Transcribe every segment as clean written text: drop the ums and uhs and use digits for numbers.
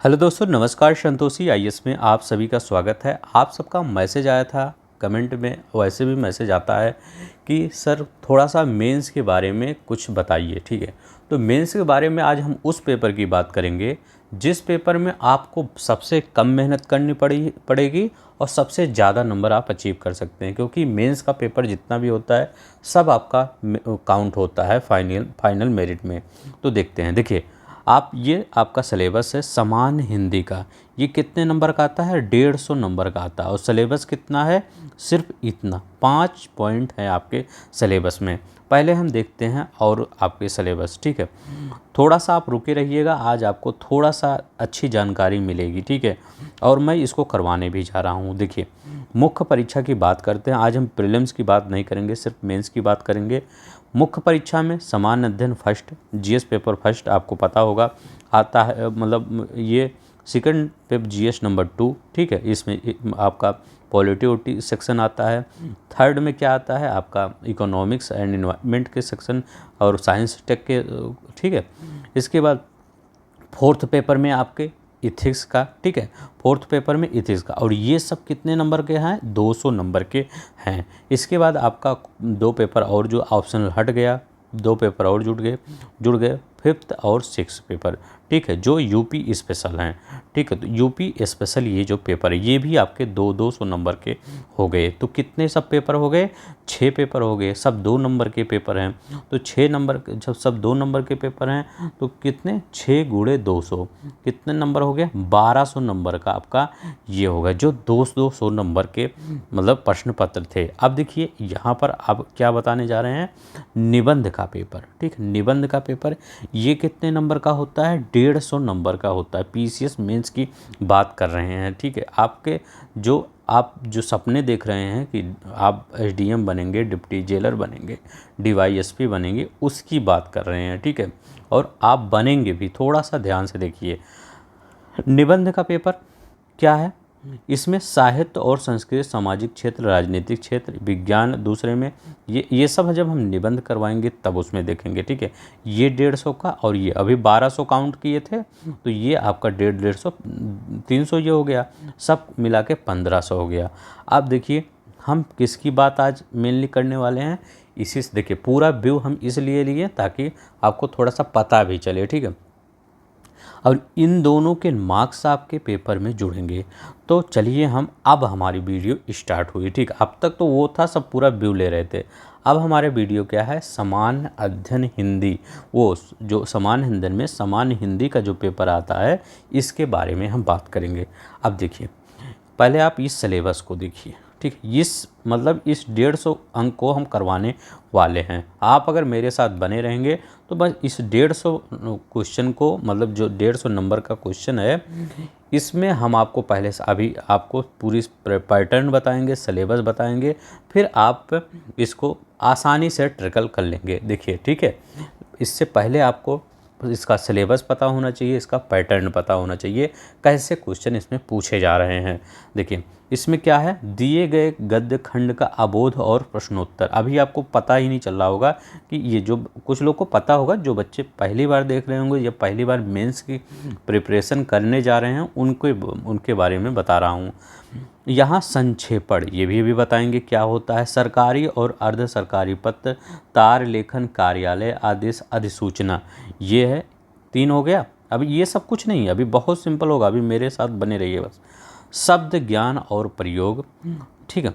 Hello दोस्तों, नमस्कार। Santoshi IAS में आप सभी का स्वागत है। आप सबका मैसेज आया था कमेंट में, वैसे भी मैसेज आता है कि सर थोड़ा सा मेंस के बारे में कुछ बताइए। ठीक है, तो मेंस के बारे में आज हम उस पेपर की बात करेंगे जिस पेपर में आपको सबसे कम मेहनत करनी पड़ेगी और सबसे ज़्यादा नंबर आप अचीव कर सकते हैं, क्योंकि मेंस का पेपर जितना भी होता है सब आपका काउंट होता है फाइनल मेरिट में। तो देखते हैं। देखिए, आप ये आपका सिलेबस है सामान्य हिंदी का। ये कितने नंबर का आता है? 150 नंबर का आता है। और सिलेबस कितना है? सिर्फ इतना 5 पॉइंट है आपके सिलेबस में। पहले हम देखते हैं और आपके सिलेबस। ठीक है, थोड़ा सा आप रुके रहिएगा, आज आपको थोड़ा सा अच्छी जानकारी मिलेगी। ठीक है, और मैं इसको करवाने भी जा रहा हूँ। देखिए, मुख्य परीक्षा की बात करते हैं। आज हम प्रीलिम्स की बात नहीं करेंगे, सिर्फ मेंस की बात करेंगे। मुख्य परीक्षा में सामान्य अध्ययन फर्स्ट, जीएस पेपर फर्स्ट आपको पता होगा आता है, मतलब ये सेकंड पेपर जीएस नंबर 2। ठीक है, इसमें आपका पॉलिटी सेक्शन आता है। थर्ड में क्या आता है आपका? इकोनॉमिक्स एंड इन्वायरमेंट के सेक्शन और साइंस टेक के। ठीक है, इसके बाद फोर्थ पेपर में आपके इथिक्स का। ठीक है, फोर्थ पेपर में इथिक्स का, और ये सब कितने नंबर के हैं? 200 नंबर के हैं। इसके बाद आपका 2 पेपर और जो ऑप्शनल हट गया, 2 पेपर और जुड़ गए फिफ्थ और सिक्स पेपर। ठीक है, जो यूपी स्पेशल हैं। ठीक है, तो यूपी स्पेशल ये जो पेपर है ये भी आपके 200 नंबर के हो गए। तो कितने सब पेपर हो गए? 6 पेपर हो गए। सब 2 नंबर के पेपर हैं। तो 6 नंबर, जब सब 2 नंबर के पेपर हैं तो कितने? 6 गुणे 200 कितने नंबर हो गए? 1200 नंबर का आपका ये होगा, जो 200 नंबर के मतलब प्रश्न पत्र थे। अब देखिए यहाँ पर अब क्या बताने जा रहे हैं? निबंध का पेपर। ठीक है, निबंध का पेपर ये कितने नंबर का होता है? 150 नंबर का होता है। पीसीएस मेंस की बात कर रहे हैं। ठीक है, आपके आप जो सपने देख रहे हैं कि आप एसडीएम बनेंगे, डिप्टी जेलर बनेंगे, डीवाईएसपी बनेंगे, उसकी बात कर रहे हैं। ठीक है, और आप बनेंगे भी। थोड़ा सा ध्यान से देखिए, निबंध का पेपर क्या है? इसमें साहित्य और संस्कृत, सामाजिक क्षेत्र, राजनीतिक क्षेत्र, विज्ञान दूसरे में, ये सब जब हम निबंध करवाएंगे तब उसमें देखेंगे। ठीक है, ये 150 का, और ये अभी 1200 काउंट किए थे तो ये आपका 150 300 ये हो गया, सब मिला के 1500 हो गया। अब देखिए हम किसकी बात आज मेनली करने वाले हैं, इसी से देखिए पूरा व्यू हम इसलिए लिए ताकि आपको थोड़ा सा पता भी चले। ठीक है, और इन दोनों के मार्क्स आपके पेपर में जुड़ेंगे। तो चलिए अब हमारी वीडियो स्टार्ट हुई। ठीक, अब तक तो वो था सब पूरा व्यू ले रहे थे। अब हमारे वीडियो क्या है? सामान्य अध्ययन हिंदी। वो जो सामान्य अध्ययन में सामान्य हिंदी का जो पेपर आता है इसके बारे में हम बात करेंगे। अब देखिए, पहले आप इस सिलेबस को देखिए। ठीक, इस मतलब इस 150 अंक को हम करवाने वाले हैं। आप अगर मेरे साथ बने रहेंगे तो बस इस 150 क्वेश्चन को, मतलब जो 150 नंबर का क्वेश्चन है, इसमें हम आपको पहले से अभी आपको पूरी पैटर्न बताएंगे, सिलेबस बताएंगे, फिर आप इसको आसानी से ट्रिकल कर लेंगे। देखिए, ठीक है, इससे पहले आपको इसका सिलेबस पता होना चाहिए, इसका पैटर्न पता होना चाहिए, कैसे क्वेश्चन इसमें पूछे जा रहे हैं। देखिए, इसमें क्या है? दिए गए गद्य खंड का अबोध और प्रश्नोत्तर। अभी आपको पता ही नहीं चल रहा होगा कि ये जो कुछ लोग को पता होगा, जो बच्चे पहली बार देख रहे होंगे या पहली बार मेंस की प्रिपरेशन करने जा रहे हैं उनके बारे में बता रहा हूँ। यहाँ संक्षेपण ये भी बताएंगे क्या होता है। सरकारी और अर्ध सरकारी पत्र, तार लेखन, कार्यालय आदेश, अधिसूचना, ये है 3 हो गया। अभी ये सब कुछ नहीं है, अभी बहुत सिंपल होगा, अभी मेरे साथ बने रहिए बस। शब्द ज्ञान और प्रयोग। ठीक है,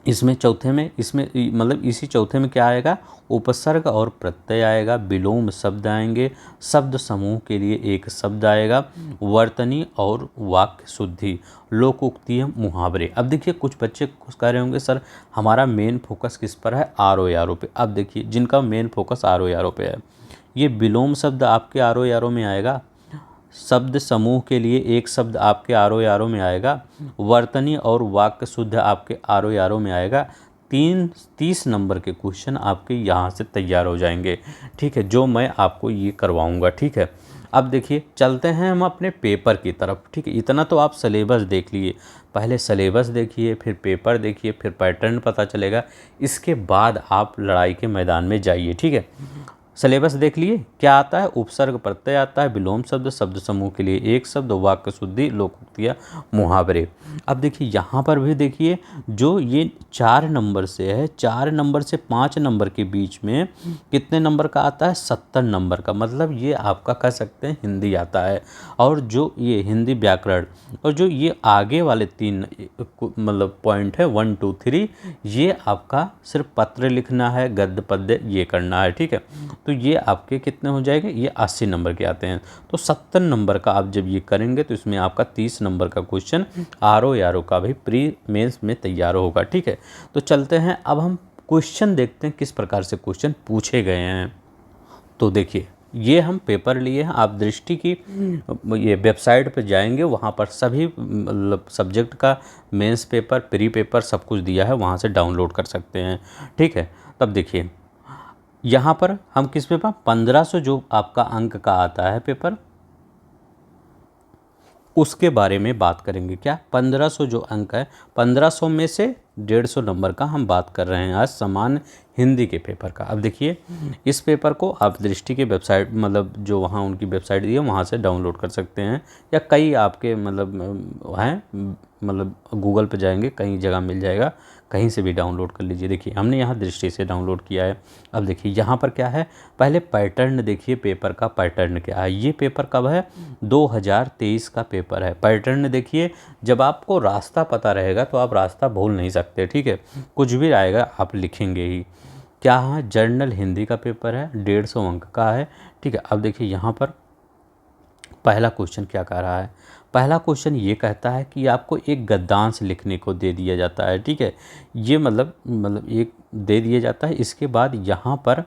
इसमें चौथे में, इसमें मतलब इसी चौथे में क्या आएगा? उपसर्ग और प्रत्यय आएगा, विलोम शब्द आएंगे, शब्द समूह के लिए एक शब्द आएगा, वर्तनी और वाक्य शुद्धि, लोकोक्तियाँ, मुहावरे। अब देखिए कुछ बच्चे कुछ कह रहे होंगे सर हमारा मेन फोकस किस पर है? आर ओ यारो पे। अब देखिए जिनका मेन फोकस आर ओ यारो पे है, ये विलोम शब्द आपके आर ओ यारो में आएगा, शब्द समूह के लिए एक शब्द आपके आरो यारो में आएगा, वर्तनी और वाक्य शुद्ध आपके आरो यारो में आएगा। 30 नंबर के क्वेश्चन आपके यहाँ से तैयार हो जाएंगे। ठीक है, जो मैं आपको ये करवाऊँगा। ठीक है, अब देखिए चलते हैं हम अपने पेपर की तरफ। ठीक है, इतना तो आप सिलेबस देख लिए, पहले सिलेबस देखिए, फिर पेपर देखिए, फिर पैटर्न पता चलेगा, इसके बाद आप लड़ाई के मैदान में जाइए। ठीक है, सिलेबस देख लिए क्या आता है, उपसर्ग प्रत्यय आता है, विलोम शब्द, शब्द समूह के लिए एक शब्द, वाक्य शुद्धि, लोकोक्तियाँ, मुहावरे। अब देखिए यहाँ पर भी देखिए जो ये 4 नंबर से है, 4 नंबर से 5 नंबर के बीच में कितने नंबर का आता है, 70 नंबर का, मतलब ये आपका कह सकते हैं हिंदी आता है। और जो ये हिंदी व्याकरण और जो ये आगे वाले 3 मतलब पॉइंट है 1 2 3, ये आपका सिर्फ पत्र लिखना है, गद्य पद्य ये करना है, ठीक है। तो ये आपके कितने हो जाएंगे, ये 80 नंबर के आते हैं। तो 70 नंबर का आप जब ये करेंगे तो इसमें आपका 30 नंबर का क्वेश्चन आरओ यारो का भी प्री मेंस में तैयार होगा, ठीक है। तो चलते हैं अब हम क्वेश्चन देखते हैं किस प्रकार से क्वेश्चन पूछे गए हैं। तो देखिए ये हम पेपर लिए हैं, आप दृष्टि की ये वेबसाइट पर जाएंगे, वहाँ पर सभी मतलब सब्जेक्ट का मेंस पेपर, प्री पेपर सब कुछ दिया है, वहाँ से डाउनलोड कर सकते हैं, ठीक है। तब देखिए यहाँ पर हम किस पेपर 1500 जो आपका अंक का आता है पेपर, उसके बारे में बात करेंगे। क्या 1500 जो अंक है, 1500 में से 150 नंबर का हम बात कर रहे हैं आज सामान्य हिंदी के पेपर का। अब देखिए इस पेपर को आप दृष्टि के वेबसाइट मतलब जो वहाँ उनकी वेबसाइट दी है वहाँ से डाउनलोड कर सकते हैं, या कई आपके मतलब हैं मतलब गूगल पे जाएंगे कहीं जगह मिल जाएगा, कहीं से भी डाउनलोड कर लीजिए। देखिए हमने यहाँ दृष्टि से डाउनलोड किया है। अब देखिए यहाँ पर क्या है, पहले पैटर्न देखिए, पेपर का पैटर्न क्या है। ये पेपर कब है, 2023 का पेपर है। पैटर्न देखिए, जब आपको रास्ता पता रहेगा तो आप रास्ता भूल नहीं सकते, ठीक है। कुछ भी आएगा आप लिखेंगे ही। क्या है, जर्नल हिंदी का पेपर है, 150 अंक का है, ठीक है। अब देखिए यहाँ पर पहला क्वेश्चन क्या कह रहा है, पहला क्वेश्चन ये कहता है कि आपको एक गद्यांश लिखने को दे दिया जाता है, ठीक है। ये मतलब एक दे दिया जाता है, इसके बाद यहाँ पर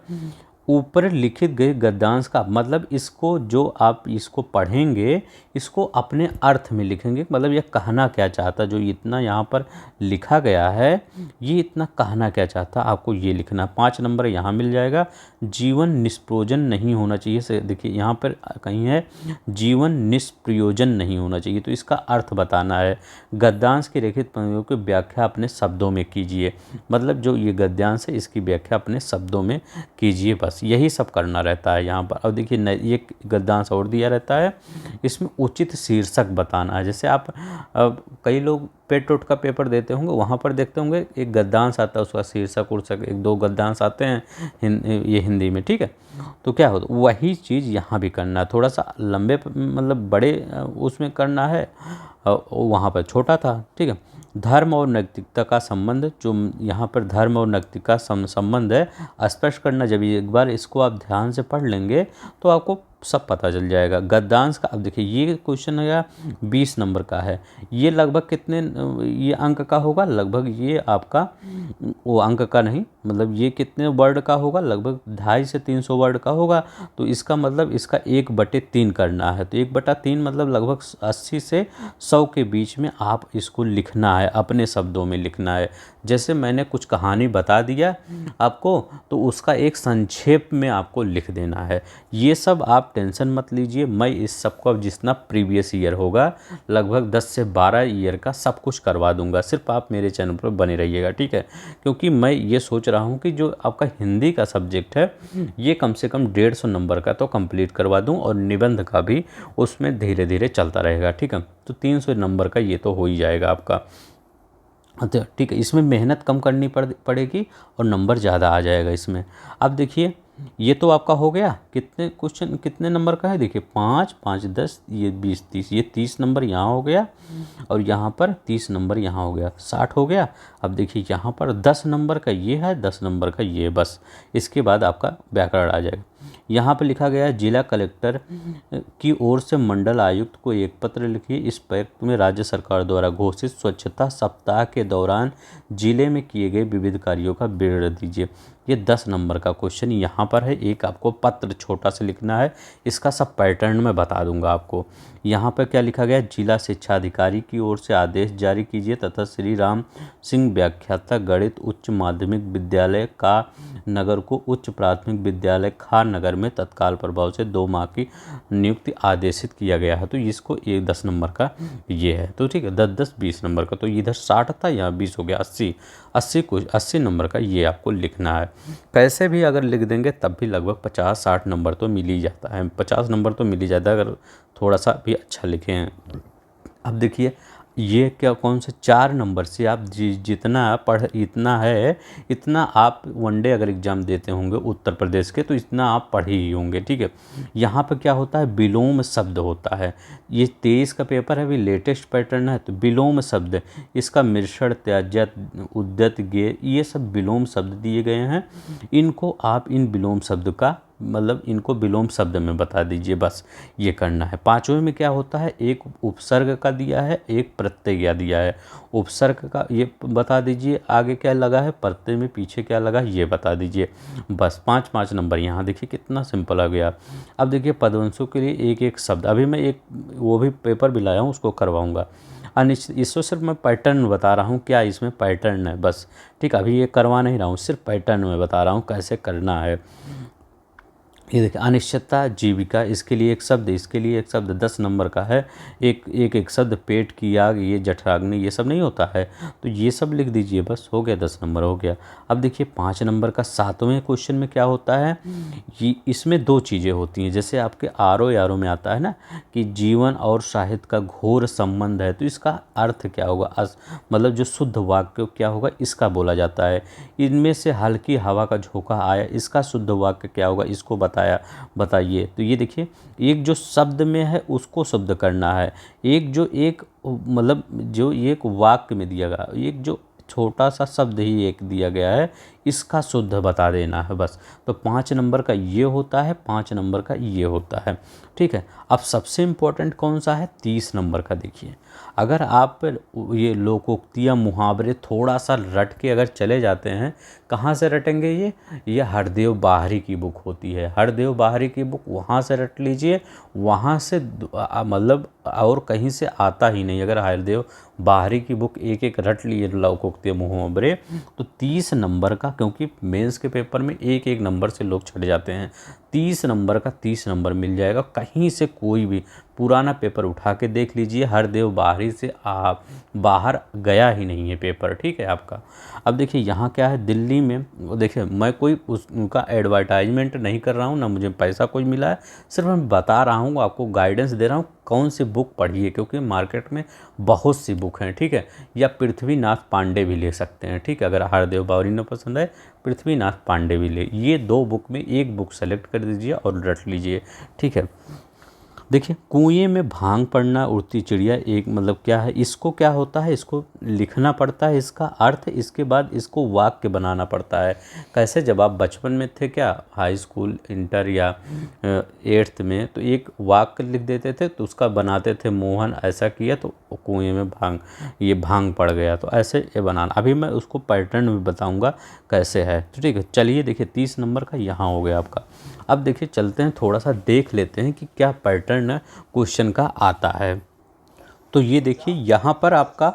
ऊपर लिखित गए गद्यांश का मतलब इसको जो आप इसको पढ़ेंगे इसको अपने अर्थ में लिखेंगे, मतलब यह कहना क्या चाहता, जो इतना यहाँ पर लिखा गया है ये इतना कहना क्या चाहता, आपको ये लिखना। 5 नंबर यहाँ मिल जाएगा, जीवन निष्प्रयोजन नहीं होना चाहिए से, देखिए यहाँ पर कहीं है जीवन निष्प्रयोजन नहीं होना चाहिए, तो इसका अर्थ बताना है। गद्यांश की रेखित पंक्तियों की व्याख्या अपने शब्दों में कीजिए, मतलब जो ये गद्यांश है इसकी व्याख्या अपने शब्दों में कीजिए, बस यही सब करना रहता है यहाँ पर। अब देखिए ये गद्यांश और दिया रहता है, इसमें उचित शीर्षक बताना है। जैसे आप कई लोग पेट उठ का पेपर देते होंगे, वहाँ पर देखते होंगे एक गद्यांश आता है, उसका शीर्षक उर्षक 1-2 गद्यांश आते हैं ये हिंदी में, ठीक है। तो क्या होता है वही चीज़ यहाँ भी करना है, थोड़ा सा लंबे मतलब बड़े उसमें करना है, वहाँ पर छोटा था, ठीक है। धर्म और नैतिकता का संबंध, जो यहाँ पर धर्म और नैतिकता का संबंध है स्पष्ट करना। जब एक बार इसको आप ध्यान से पढ़ लेंगे तो आपको सब पता चल जाएगा। गद्यांश का अब देखिए ये क्वेश्चन है 20 नंबर का है, ये लगभग कितने ये अंक का होगा, लगभग ये आपका वो अंक का नहीं, मतलब ये कितने वर्ड का होगा, लगभग 250 से 300 वर्ड का होगा। तो इसका मतलब इसका 1/3 करना है, तो 1/3 मतलब लगभग 80 से 100 के बीच में आप इसको लिखना है, अपने शब्दों में लिखना है। जैसे मैंने कुछ कहानी बता दिया आपको, तो उसका एक संक्षेप में आपको लिख देना है। ये सब आप टेंशन मत लीजिए, मैं इस सब को अब जितना प्रीवियस ईयर होगा लगभग 10 से 12 ईयर का सब कुछ करवा दूंगा, सिर्फ आप मेरे चैनल पर बने रहिएगा, ठीक है। क्योंकि मैं ये सोच रहा हूँ कि जो आपका हिंदी का सब्जेक्ट है ये कम से कम 150 नंबर का तो कंप्लीट करवा दूँ, और निबंध का भी उसमें धीरे धीरे चलता रहेगा, ठीक है। तो 300 नंबर का ये तो हो ही जाएगा आपका, अच्छा ठीक है। इसमें मेहनत कम करनी पड़ेगी और नंबर ज़्यादा आ जाएगा इसमें। अब देखिए ये तो आपका हो गया, कितने क्वेश्चन कितने नंबर का है, देखिए 5 5 10 ये 20 30, ये 30 नंबर यहाँ हो गया, और यहाँ पर 30 नंबर यहाँ हो गया, 60 हो गया। अब देखिए यहाँ पर 10 नंबर का ये है, 10 नंबर का ये, बस इसके बाद आपका व्याकरण आ जाएगा। यहाँ पर लिखा गया है जिला कलेक्टर की ओर से मंडल आयुक्त को एक पत्र लिखिए, इस प्रयुक्त में राज्य सरकार द्वारा घोषित स्वच्छता सप्ताह के दौरान जिले में किए गए विविध कार्यों का विवरण दीजिए। ये 10 नंबर का क्वेश्चन यहाँ पर है। एक आपको पत्र छोटा सा लिखना है, इसका सब पैटर्न में बता दूंगा आपको। यहाँ पर क्या लिखा गया, जिला शिक्षा अधिकारी की ओर से आदेश जारी कीजिए तथा श्री राम सिंह व्याख्याता गणित उच्च माध्यमिक विद्यालय का नगर को उच्च प्राथमिक विद्यालय खा नगर में तत्काल प्रभाव से 2 माह की नियुक्ति आदेशित किया गया है। तो इसको ये 10 नंबर का ये है। तो ठीक है, 10 20 नंबर का, तो इधर 60 था, यहाँ 20 हो गया, 80 नंबर का ये आपको लिखना है। कैसे भी अगर लिख देंगे तब भी लगभग 50-60 नंबर तो मिल ही जाता है, 50 नंबर तो मिल ही जाता है अगर थोड़ा सा भी अच्छा लिखे हैं। अब देखिए ये क्या, कौन से 4 नंबर से आप जितना पढ़ इतना है, इतना आप वनडे अगर एग्ज़ाम देते होंगे उत्तर प्रदेश के तो इतना आप पढ़े ही होंगे। ठीक है, यहाँ पर क्या होता है, विलोम शब्द होता है। ये 23 का पेपर है, अभी लेटेस्ट पैटर्न है। तो विलोम शब्द, इसका मिश्रण, त्याज्य, उद्यत, गे, ये सब विलोम शब्द दिए गए हैं। इनको आप इन विलोम शब्द का मतलब इनको विलोम शब्द में बता दीजिए, बस ये करना है। 5वें में क्या होता है, एक उपसर्ग का दिया है, एक प्रत्यय दिया है। उपसर्ग का ये बता दीजिए, आगे क्या लगा है, प्रत्यय में पीछे क्या लगा ये बता दीजिए, बस 5-5 नंबर। यहाँ देखिए कितना सिंपल आ गया। अब देखिए पदवंशों के लिए एक एक शब्द, अभी मैं एक वो भी पेपर भी लाया हूँ, उसको करवाऊँगा। अनिश्चित, इसको सिर्फ मैं पैटर्न बता रहा हूँ, क्या इसमें पैटर्न है बस। ठीक, अभी ये करवा नहीं रहा हूँ, सिर्फ पैटर्न में बता रहा हूँ कैसे करना है। ये देखिए अनिश्चितता, जीविका, इसके लिए एक शब्द, इसके लिए एक शब्द, 10 नंबर का है। एक शब्द, पेट की आग, ये जठराग्नि, ये सब नहीं होता है, तो ये सब लिख दीजिए, बस हो गया, 10 नंबर हो गया। अब देखिए 5 नंबर का 7वें क्वेश्चन में क्या होता है, ये इसमें 2 चीज़ें होती हैं। जैसे आपके आरो में आता है ना कि जीवन और साहित्य का घोर संबंध है, तो इसका अर्थ क्या होगा, मतलब जो शुद्ध वाक्य क्या होगा, इसका बोला जाता है। इनमें से हल्की हवा का झोंका आया, इसका शुद्ध वाक्य क्या होगा, इसको बताइए। तो ये देखिए, एक जो शब्द में है उसको शब्द करना है, एक जो एक मतलब जो एक वाक्य में दिया गया, एक जो छोटा सा शब्द ही एक दिया गया है, इसका शुद्ध बता देना है बस। तो 5 नंबर का ये होता है, 5 नंबर का ये होता है। ठीक है, अब सबसे इम्पोर्टेंट कौन सा है, 30 नंबर का। देखिए अगर आप ये लोकोक्तियाँ, मुहावरे थोड़ा सा रट के अगर चले जाते हैं, कहाँ से रटेंगे, ये हरदेव बाहरी की बुक होती है, हरदेव बाहरी की बुक, वहाँ से रट लीजिए। वहाँ से मतलब और कहीं से आता ही नहीं। अगर हरदेव बाहरी की बुक एक एक रट लिए लोकोक्तियाँ, मुहावरे, तो 30 नंबर का, क्योंकि मेंस के पेपर में एक एक नंबर से लोग छट जाते हैं, 30 नंबर का 30 नंबर मिल जाएगा। कहीं से कोई भी पुराना पेपर उठा के देख लीजिए, हरदेव बाहरी से आप बाहर गया ही नहीं है पेपर। ठीक है आपका। अब देखिए यहाँ क्या है, दिल्ली में, देखिए मैं कोई उनका एडवर्टाइजमेंट नहीं कर रहा हूँ, ना मुझे पैसा कोई मिला है, सिर्फ मैं बता रहा हूँ, आपको गाइडेंस दे रहा हूँ कौन सी बुक पढ़िए, क्योंकि मार्केट में बहुत सी बुक हैं। ठीक है, या पृथ्वीनाथ पांडे भी ले सकते हैं। ठीक है, अगर हरदेव बावरी न पसंद है, पृथ्वीनाथ पांडे भी ले, ये 2 बुक में एक बुक सेलेक्ट कर दीजिए और रट लीजिए। ठीक है, देखिए कुएं में भांग पड़ना, उड़ती चिड़िया, एक मतलब क्या है, इसको क्या होता है, इसको लिखना पड़ता है, इसका अर्थ, इसके बाद इसको वाक्य बनाना पड़ता है। कैसे, जब आप बचपन में थे, क्या हाई स्कूल, इंटर या 8th में, तो एक वाक्य लिख देते थे, तो उसका बनाते थे, मोहन ऐसा किया तो कुएं में भांग पड़ गया, तो ऐसे ये बनाना। अभी मैं उसको पैटर्न भी बताऊँगा कैसे है। तो ठीक है, चलिए देखिए 30 नंबर का यहाँ हो गया आपका। अब देखिए चलते हैं, थोड़ा सा देख लेते हैं कि क्या पैटर्न क्वेश्चन का आता है। तो ये देखिए यहाँ पर आपका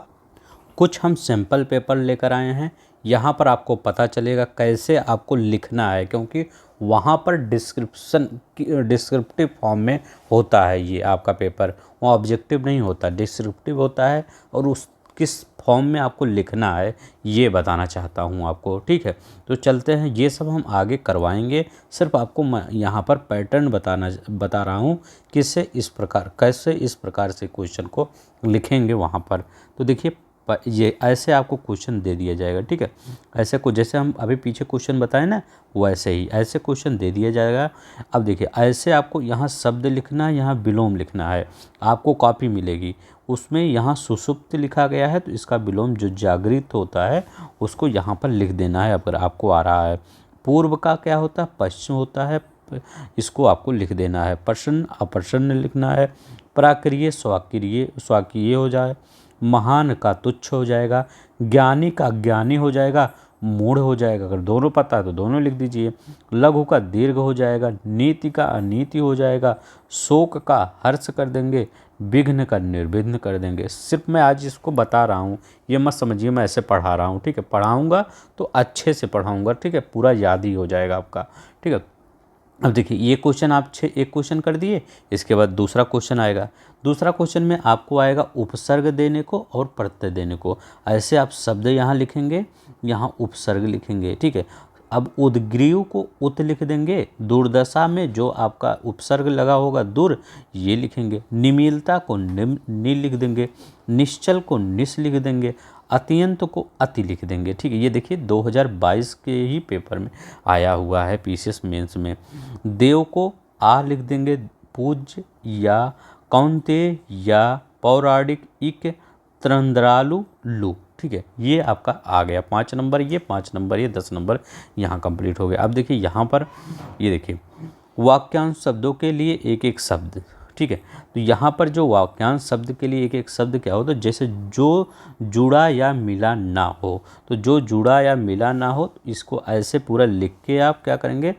कुछ हम सैम्पल पेपर लेकर आए हैं। यहाँ पर आपको पता चलेगा कैसे आपको लिखना है, क्योंकि वहाँ पर डिस्क्रिप्टिव फॉर्म में होता है ये आपका पेपर, वो ऑब्जेक्टिव नहीं होता, डिस्क्रिप्टिव होता है, और उस किस फॉर्म में आपको लिखना है ये बताना चाहता हूँ आपको। ठीक है, तो चलते हैं, ये सब हम आगे करवाएंगे, सिर्फ आपको मैं यहाँ पर पैटर्न बता रहा हूँ कैसे इस प्रकार से क्वेश्चन को लिखेंगे वहाँ पर। तो देखिए ये ऐसे आपको क्वेश्चन दे दिया जाएगा। ठीक है, ऐसे को जैसे हम अभी पीछे क्वेश्चन बताए ना, वैसे ही ऐसे क्वेश्चन दे दिया जाएगा। अब देखिए ऐसे आपको यहाँ शब्द लिखना है, यहाँ विलोम लिखना है, आपको कॉपी मिलेगी, उसमें यहाँ सुषुप्त लिखा गया है, तो इसका विलोम जो जागृत होता है उसको यहाँ पर लिख देना है, अगर आपको आ रहा है। पूर्व का क्या होता है, पश्चिम होता है, इसको आपको लिख देना है। प्रसन्न अप्रसन्न लिखना है, प्राक्रिय स्वकीय हो जाए, महान का तुच्छ हो जाएगा, ज्ञानी का अज्ञानी हो जाएगा, मूढ़ हो जाएगा, अगर दोनों पता है तो दोनों लिख दीजिए, लघु का दीर्घ हो जाएगा, नीति का अनीति हो जाएगा, शोक का हर्ष कर देंगे, विघ्न का निर्विघ्न कर देंगे। सिर्फ मैं आज इसको बता रहा हूँ, ये मत समझिए मैं ऐसे पढ़ा रहा हूँ। ठीक है, पढ़ाऊँगा तो अच्छे से पढ़ाऊँगा। ठीक है, पूरा याद ही हो जाएगा आपका। ठीक है, अब देखिए ये क्वेश्चन आप एक क्वेश्चन कर दिए, इसके बाद दूसरा क्वेश्चन आएगा। दूसरा क्वेश्चन में आपको आएगा उपसर्ग देने को और प्रत्यय देने को। ऐसे आप शब्द यहाँ लिखेंगे, यहाँ उपसर्ग लिखेंगे, ठीक है। अब उद्ग्रीव को उत लिख देंगे, दुर्दशा में जो आपका उपसर्ग लगा होगा दुर, ये लिखेंगे। निमीलता को नि लिख देंगे, निश्चल को निस लिख देंगे, अत्यंत को अति लिख देंगे, ठीक है। ये देखिए 2022 के ही पेपर में आया हुआ है, पीसीएस मेंस में। देव को आ लिख देंगे, पूज्य या कौन्तेय या पौराणिक इक त्रंद्रालु लु, ठीक है। ये आपका आ गया 5 नंबर, ये 5 नंबर, ये 10 नंबर यहाँ कंप्लीट हो गया। अब देखिए यहाँ पर ये देखिए वाक्यांश शब्दों के लिए एक एक शब्द, ठीक है। तो यहाँ पर जो वाक्यांश शब्द के लिए एक एक शब्द क्या हो, तो जैसे जो जुड़ा या मिला ना हो, तो जो जुड़ा या मिला ना हो तो इसको ऐसे पूरा लिख के आप क्या करेंगे,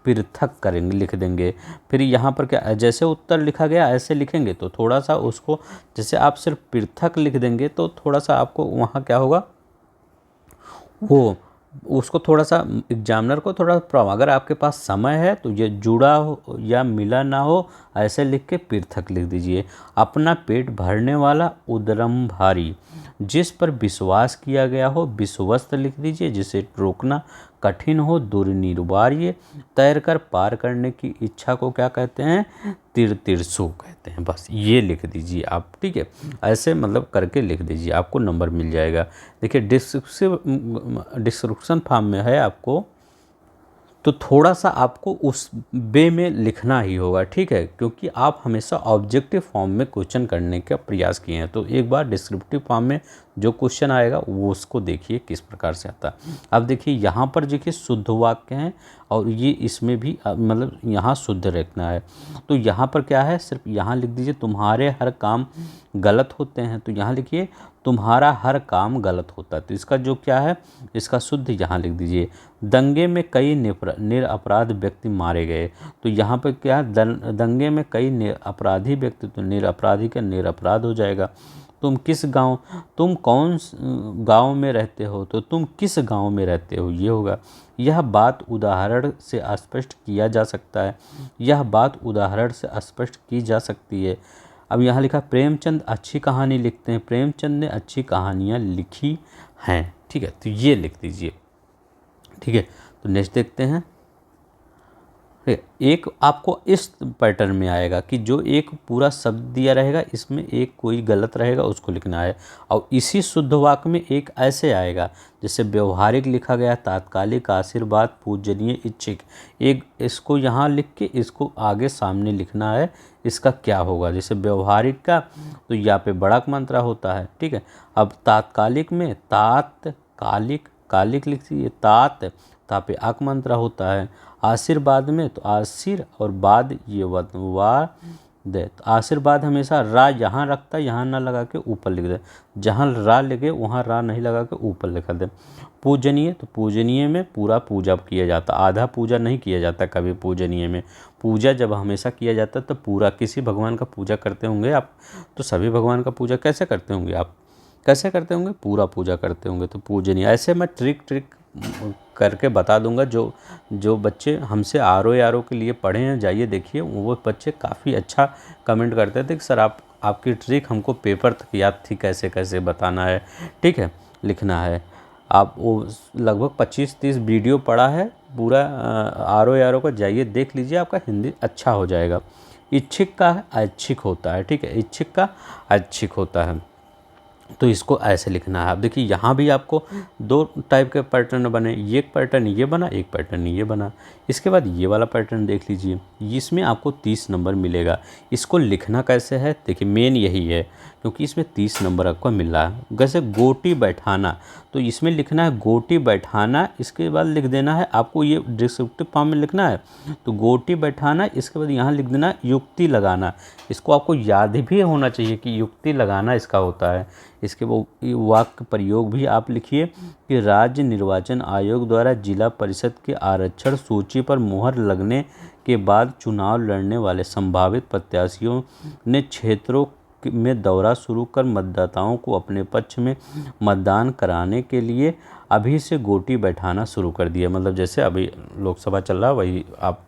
पृथक करेंगे, लिख देंगे। फिर यहाँ पर क्या, जैसे उत्तर लिखा गया ऐसे लिखेंगे, तो थोड़ा सा उसको जैसे आप सिर्फ पृथक लिख देंगे तो थोड़ा सा आपको वहाँ क्या होगा, वो उसको थोड़ा सा एग्जामिनर को थोड़ा प्रॉब्लम, अगर आपके पास समय है तो ये जुड़ा हो या मिला ना हो ऐसे लिख के पृथक लिख दीजिए। अपना पेट भरने वाला उदरम भारी, जिस पर विश्वास किया गया हो विश्वस्त लिख दीजिए। जिसे रोकना कठिन हो दुर्निवार्य, तैरकर पार करने की इच्छा को क्या कहते हैं, तिरसु कहते हैं। बस ये लिख दीजिए आप, ठीक है। ऐसे मतलब करके लिख दीजिए, आपको नंबर मिल जाएगा। देखिए डिस्क्रिप्शन फॉर्म में है आपको, तो थोड़ा सा आपको उस वे में लिखना ही होगा, ठीक है, क्योंकि आप हमेशा ऑब्जेक्टिव फॉर्म में क्वेश्चन करने का प्रयास किए हैं। तो एक बार डिस्क्रिप्टिव फॉर्म में जो क्वेश्चन आएगा वो उसको देखिए किस प्रकार से आता है। अब देखिए यहाँ पर देखिए शुद्ध वाक्य हैं और ये इसमें भी मतलब यहाँ शुद्ध रखना है। तो यहाँ पर क्या है, सिर्फ यहाँ लिख दीजिए तुम्हारे हर काम गलत होते हैं, तो यहाँ लिखिए तुम्हारा हर काम गलत होता है। तो इसका जो क्या है, इसका शुद्ध यहाँ लिख दीजिए। दंगे में कई निरपराध व्यक्ति मारे गए, तो यहाँ पर क्या है, दंगे में कई अपराधी व्यक्ति, तो निरपराधी का निरपराध हो जाएगा। तुम कौन गांव में रहते हो, तो तुम किस गांव में रहते हो, ये होगा। यह बात उदाहरण से स्पष्ट किया जा सकता है, यह बात उदाहरण से स्पष्ट की जा सकती है। अब यहाँ लिखा प्रेमचंद अच्छी कहानी लिखते हैं, प्रेमचंद ने अच्छी कहानियाँ लिखी हैं, ठीक है। तो ये लिख दीजिए, ठीक है। तो नेक्स्ट देखते हैं। एक आपको इस पैटर्न में आएगा कि जो एक पूरा शब्द दिया रहेगा, इसमें एक कोई गलत रहेगा उसको लिखना है। और इसी शुद्ध वाक्य में एक ऐसे आएगा जैसे व्यवहारिक लिखा गया, तात्कालिक, आशीर्वाद, पूजनीय, इच्छिक। एक इसको यहाँ लिख के इसको आगे सामने लिखना है, इसका क्या होगा। जैसे व्यवहारिक का तो यहाँ पे बड़ा मात्रा होता है, ठीक है। अब तात्कालिक में तात्कालिक, कालिक लिख दीजिए, ता पे आक मंत्रा होता है। आशीर्वाद में तो आशीर और बाद ये वा दे, तो आशीर्वाद हमेशा रा यहाँ रखता है, यहाँ ना लगा के ऊपर लिख दे। जहाँ रा लगे वहाँ रा नहीं लगा के ऊपर लिखा दे। पूजनीय, तो पूजनीय में पूरा पूजा किया जाता, आधा पूजा नहीं किया जाता कभी पूजनीय में। पूजा जब हमेशा किया जाता है तो पूरा, किसी भगवान का पूजा करते होंगे आप, तो सभी भगवान का पूजा कैसे करते होंगे आप, कैसे करते होंगे, पूरा पूजा करते होंगे। तो पूजनीय, ऐसे मैं ट्रिक करके बता दूंगा। जो बच्चे हमसे आर ओ के लिए पढ़े हैं, जाइए देखिए, वो बच्चे काफ़ी अच्छा कमेंट करते थे कि सर आपकी ट्रिक हमको पेपर तक याद थी, कैसे कैसे बताना है, ठीक है, लिखना है। आप वो लगभग 25-30 वीडियो पढ़ा है पूरा आर ओ का, जाइए देख लीजिए, आपका हिंदी अच्छा हो जाएगा। इच्छिक का ऐच्छिक होता है, ठीक है, इच्छिक का ऐच्छिक होता है, तो इसको ऐसे लिखना है। अब देखिए यहाँ भी आपको 2 टाइप के पैटर्न बने, एक पैटर्न ये बना, एक पैटर्न ये बना। इसके बाद ये वाला पैटर्न देख लीजिए, इसमें आपको 30 नंबर मिलेगा। इसको लिखना कैसे है, देखिए मेन यही है, क्योंकि इसमें 30 नंबर आपको मिल रहा है। जैसे गोटी बैठाना, तो इसमें लिखना है गोटी बैठाना, इसके बाद लिख देना है आपको, ये डिस्क्रिप्टिव फॉर्म में लिखना है, तो गोटी बैठाना, इसके बाद यहाँ लिख देना युक्ति लगाना। इसको आपको याद भी होना चाहिए कि युक्ति लगाना इसका होता है। इसके वाक्य प्रयोग भी आप लिखिए कि राज्य निर्वाचन आयोग द्वारा जिला परिषद के आरक्षण सूची पर मुहर लगने के बाद चुनाव लड़ने वाले संभावित प्रत्याशियों ने क्षेत्रों में दौरा शुरू कर मतदाताओं को अपने पक्ष में मतदान कराने के लिए अभी से गोटी बैठाना शुरू कर दिया। मतलब जैसे अभी लोकसभा चल रहा है वही आप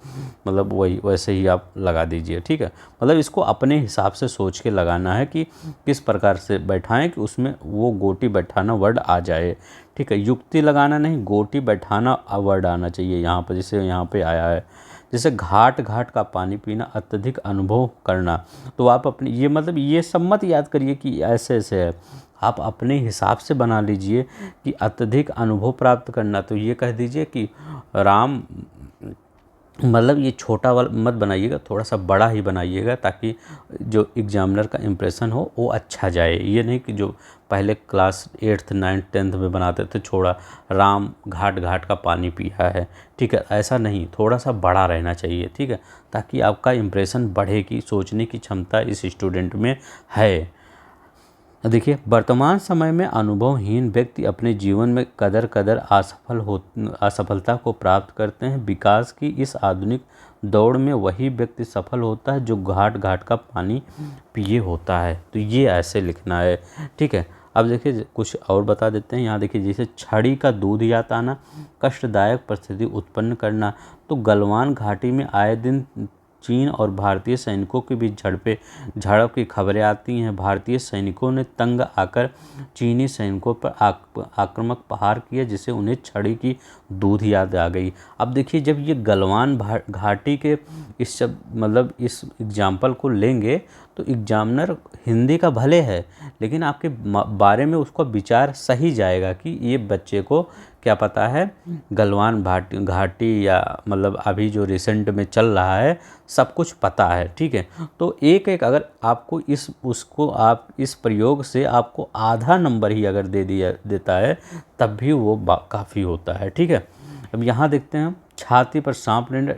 मतलब वही वैसे ही आप लगा दीजिए, ठीक है। मतलब इसको अपने हिसाब से सोच के लगाना है कि किस प्रकार से बैठाएं कि उसमें वो गोटी बैठाना वर्ड आ जाए, ठीक है। युक्ति लगाना नहीं, गोटी बैठाना वर्ड आना चाहिए यहाँ पर, जैसे यहाँ पे आया है। जैसे घाट घाट का पानी पीना, अत्यधिक अनुभव करना, तो आप अपने ये मतलब ये सब मत याद करिए कि ऐसे ऐसे है, आप अपने हिसाब से बना लीजिए कि अत्यधिक अनुभव प्राप्त करना। तो ये कह दीजिए कि राम, मतलब ये छोटा वाला मत बनाइएगा, थोड़ा सा बड़ा ही बनाइएगा ताकि जो एग्जामिनर का इम्प्रेशन हो वो अच्छा जाए। ये नहीं कि जो पहले क्लास 8th 9th 10th में बनाते थे, छोड़ा राम घाट घाट का पानी पिया है, ठीक है, ऐसा नहीं, थोड़ा सा बड़ा रहना चाहिए, ठीक है, ताकि आपका इम्प्रेशन बढ़े कि सोचने की क्षमता इस स्टूडेंट में है। देखिए, वर्तमान समय में अनुभवहीन व्यक्ति अपने जीवन में कदर असफलता को प्राप्त करते हैं। विकास की इस आधुनिक दौड़ में वही व्यक्ति सफल होता है जो घाट घाट का पानी पिए होता है। तो ये ऐसे लिखना है, ठीक है। अब देखिए कुछ और बता देते हैं। यहाँ देखिए, जैसे छड़ी का दूध यात आना, कष्टदायक परिस्थिति उत्पन्न करना। तो गलवान घाटी में आए दिन चीन और भारतीय सैनिकों के बीच झड़प की खबरें आती हैं। भारतीय सैनिकों ने तंग आकर चीनी सैनिकों पर आक्रामक प्रहार किया, जिससे उन्हें छड़ी की दूध याद आ गई। अब देखिए, जब ये गलवान घाटी के इस सब मतलब इस एग्जाम्पल को लेंगे तो एग्जामिनर हिंदी का भले है लेकिन आपके बारे में उसका विचार सही जाएगा कि ये बच्चे को क्या पता है गलवान घाटी या मतलब अभी जो रिसेंट में चल रहा है सब कुछ पता है, ठीक है। तो एक एक अगर आपको आप इस प्रयोग से आपको आधा नंबर ही अगर देता है तब भी वो काफ़ी होता है, ठीक है। अब यहाँ देखते हैं, छाती पर सांप लेना,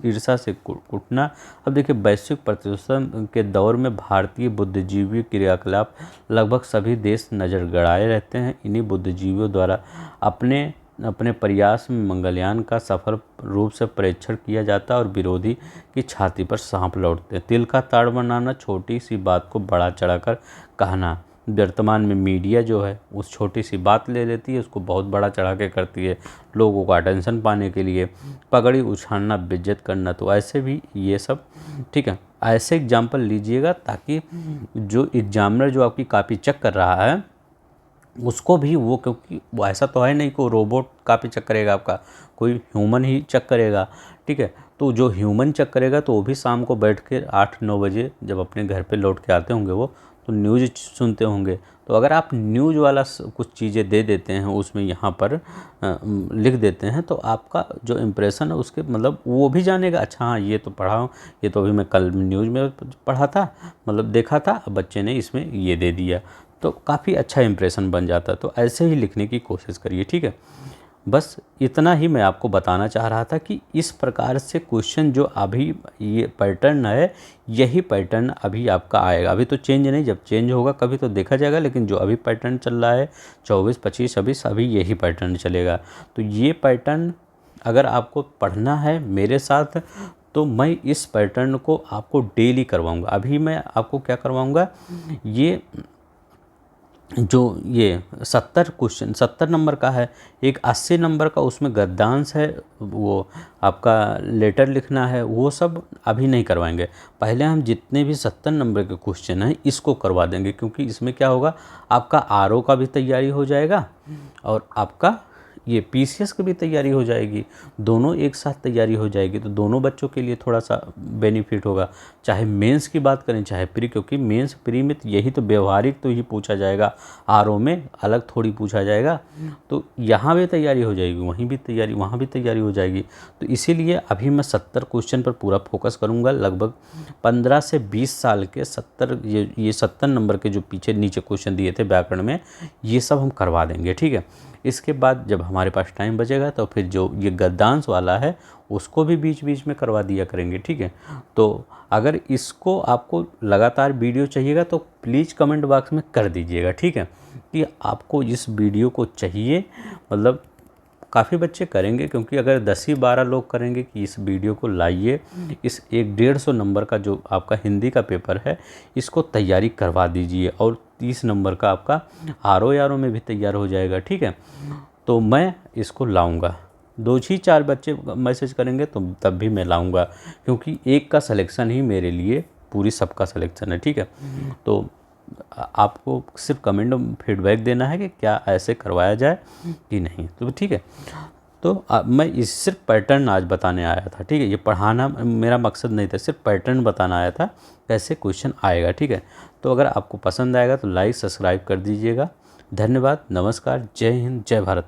ईर्ष्या से कुटना। अब देखिए, वैश्विक प्रतिशोधन के दौर में भारतीय बुद्धिजीवी क्रियाकलाप लगभग सभी देश नज़र गड़ाए रहते हैं। इन्हीं बुद्धिजीवियों द्वारा अपने प्रयास में मंगलयान का सफल रूप से परीक्षण किया जाता है और विरोधी की छाती पर सांप लौटते हैं। तिल का ताड़ बनाना, छोटी सी बात को बड़ा चढ़ाकर कहना। वर्तमान में मीडिया जो है उस छोटी सी बात ले लेती है, उसको बहुत बड़ा चढ़ा के करती है लोगों का अटेंशन पाने के लिए। पगड़ी उछालना, बेइज्जत करना, तो ऐसे भी ये सब, ठीक है। ऐसे एग्जाम्पल लीजिएगा ताकि जो एग्जामिनर जो आपकी कॉपी चेक कर रहा है उसको भी वो, क्योंकि वो ऐसा तो है नहीं कि रोबोट कॉपी चेक करेगा आपका, कोई ह्यूमन ही चेक करेगा, ठीक है। तो जो ह्यूमन चेक करेगा तो वो भी शाम को बैठ के 8-9 बजे जब अपने घर पे लौट के आते होंगे वो तो न्यूज़ सुनते होंगे। तो अगर आप न्यूज़ वाला कुछ चीज़ें दे देते हैं उसमें यहाँ पर लिख देते हैं तो आपका जो इम्प्रेशन है उसके मतलब वो भी जानेगा, अच्छा हाँ ये तो पढ़ा हूँ, ये तो अभी मैं कल न्यूज़ में पढ़ा था, मतलब देखा था, बच्चे ने इसमें ये दे दिया, तो काफ़ी अच्छा इम्प्रेशन बन जाता है। तो ऐसे ही लिखने की कोशिश करिए, ठीक है। बस इतना ही मैं आपको बताना चाह रहा था कि इस प्रकार से क्वेश्चन जो अभी ये पैटर्न है यही पैटर्न अभी आपका आएगा। अभी तो चेंज नहीं, जब चेंज होगा कभी तो देखा जाएगा, लेकिन जो अभी पैटर्न चल रहा है 24, 25, 26 अभी यही पैटर्न चलेगा। तो ये पैटर्न अगर आपको पढ़ना है मेरे साथ तो मैं इस पैटर्न को आपको डेली करवाऊँगा। अभी मैं आपको क्या करवाऊँगा, ये जो ये 70 क्वेश्चन 70 नंबर का है, एक 80 नंबर का उसमें गद्यांश है, वो आपका लेटर लिखना है, वो सब अभी नहीं करवाएंगे। पहले हम जितने भी 70 नंबर के क्वेश्चन हैं इसको करवा देंगे, क्योंकि इसमें क्या होगा आपका आरओ का भी तैयारी हो जाएगा और आपका ये पीसीएस की भी तैयारी हो जाएगी, दोनों एक साथ तैयारी हो जाएगी। तो दोनों बच्चों के लिए थोड़ा सा बेनिफिट होगा, चाहे मेंस की बात करें चाहे प्री, क्योंकि मेंस प्री में तो यही तो व्यवहारिक तो ही पूछा जाएगा, आरओ में अलग थोड़ी पूछा जाएगा। तो यहाँ भी तैयारी हो जाएगी, वहीं भी तैयारी, वहाँ भी तैयारी हो जाएगी। तो इसीलिए अभी मैं 70 क्वेश्चन पर पूरा फोकस करूँगा। लगभग 15 से 20 साल के 70 ये 70 नंबर के जो पीछे नीचे क्वेश्चन दिए थे व्याकरण में, ये सब हम करवा देंगे, ठीक है। इसके बाद जब हमारे पास टाइम बचेगा तो फिर जो ये गद्यांश वाला है उसको भी बीच बीच में करवा दिया करेंगे, ठीक है। तो अगर इसको आपको लगातार वीडियो चाहिएगा तो प्लीज़ कमेंट बॉक्स में कर दीजिएगा, ठीक है, कि आपको इस वीडियो को चाहिए, मतलब काफ़ी बच्चे करेंगे, क्योंकि अगर 10 ही 12 लोग करेंगे कि इस वीडियो को लाइए, इस 150 नंबर का जो आपका हिंदी का पेपर है इसको तैयारी करवा दीजिए, और 30 नंबर का आपका RO में भी तैयार हो जाएगा, ठीक है। तो मैं इसको लाऊंगा, 2 ही 4 बच्चे मैसेज करेंगे तो तब भी मैं लाऊंगा, क्योंकि एक का सिलेक्शन ही मेरे लिए पूरी सबका सिलेक्शन है, ठीक है। तो आपको सिर्फ कमेंट में फीडबैक देना है कि क्या ऐसे करवाया जाए कि नहीं, तो ठीक है। तो मैं इस सिर्फ पैटर्न आज बताने आया था, ठीक है। ये पढ़ाना मेरा मकसद नहीं था, सिर्फ पैटर्न बताना आया था कैसे क्वेश्चन आएगा, ठीक है। तो अगर आपको पसंद आएगा तो लाइक सब्सक्राइब कर दीजिएगा। धन्यवाद, नमस्कार, जय हिंद, जय भारत।